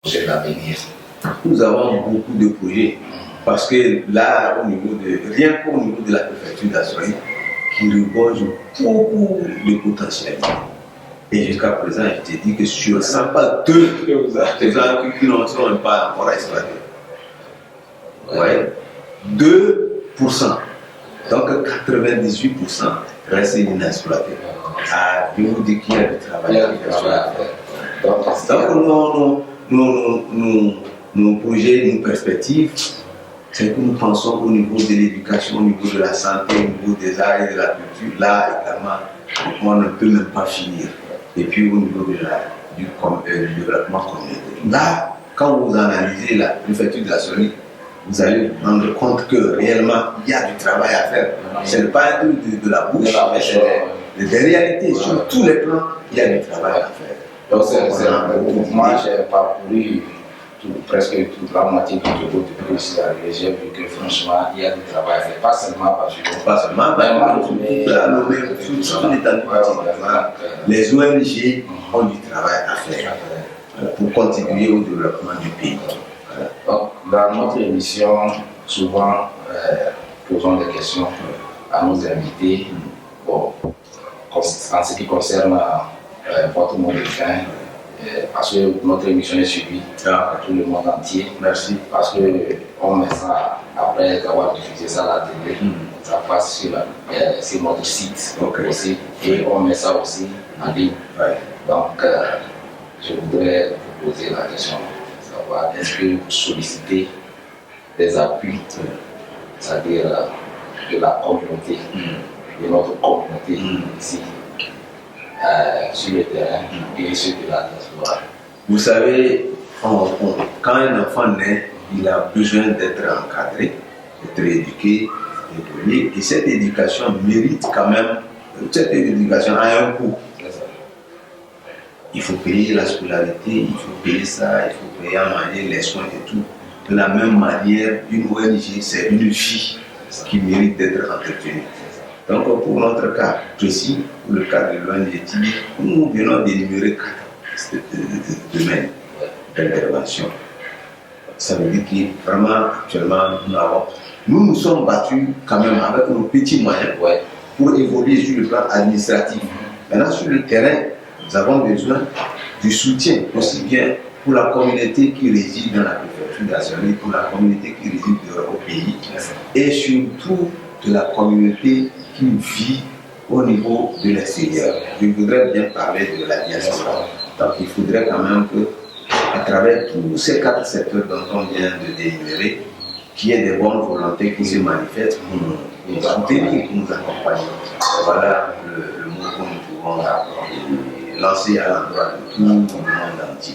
C'est l'avenir. Nous avons beaucoup de projets parce que là, rien qu'au niveau de la préfecture d'Assoye, qui regorge beaucoup de potentiel. Et jusqu'à présent, je te dis que sur 100 pas deux qui n'en sont pas encore exploités. Ouais. 2%. Donc 98% restent inexploités. Ah, je vous dis qu'il y a du travail à faire. Donc nos projets, nos perspectives, c'est que nous pensons au niveau de l'éducation, au niveau de la santé, au niveau des arts et de la culture. Là également, on ne peut même pas finir. Et puis au niveau du développement communautaire. Là, quand vous analysez la préfecture de la Sony, vous allez vous rendre compte que réellement, il y a du travail à faire. Ce n'est pas un truc de la bouche, mais c'est des réalités. Sur tous les plans, il y a du travail à faire. Donc, moi, j'ai parcouru presque toute la moitié du Togo depuis que je suis arrivé. J'ai vu que franchement, il y a du travail à faire. Pas seulement parce que. Pas seulement, mais les ONG ont du travail à faire pour contribuer au développement du pays. Donc, dans notre émission, souvent, posons des questions à nos invités. Bon, en ce qui concerne votre mot de fin, parce que notre émission est suivie par tout le monde entier. Merci. Parce qu'on met ça, après avoir diffusé ça à la télé, ça passe sur notre site aussi, et on met ça aussi en ligne. Donc, je voudrais vous poser la question. Est-ce que vous sollicitez des appuis, c'est-à-dire de la communauté, de notre communauté ici, sur le terrain et sur la diaspora? Vous savez, quand un enfant naît, il a besoin d'être encadré, d'être éduqué, évolué, et cette éducation mérite quand même, cette éducation a un coût. Il faut payer la scolarité, il faut payer ça, il faut payer à manger, les soins et tout. De la même manière, une ONG, c'est une vie qui mérite d'être entretenue. Donc, pour notre cas précis, pour le cas de l'ONG Tibi, nous venons d'énumérer 4 domaines d'intervention. Ça veut dire que vraiment, actuellement, nous nous sommes battus quand même avec nos petits moyens pour évoluer sur le plan administratif. Maintenant, sur le terrain, nous avons besoin du soutien, aussi bien pour la communauté qui réside dans la préfecture d'Assoye, pour la communauté qui réside au pays, et surtout de la communauté qui vit au niveau de l'extérieur. Je voudrais bien parler de la diaspora. Donc il faudrait quand même que, à travers tous ces 4 secteurs dont on vient de dénumérer, qu'il y ait des bonnes volontés qui se manifestent pour nous soutenir, pour nous accompagner. Voilà le mot que nous pouvons lancer à l'endroit de tout le monde entier.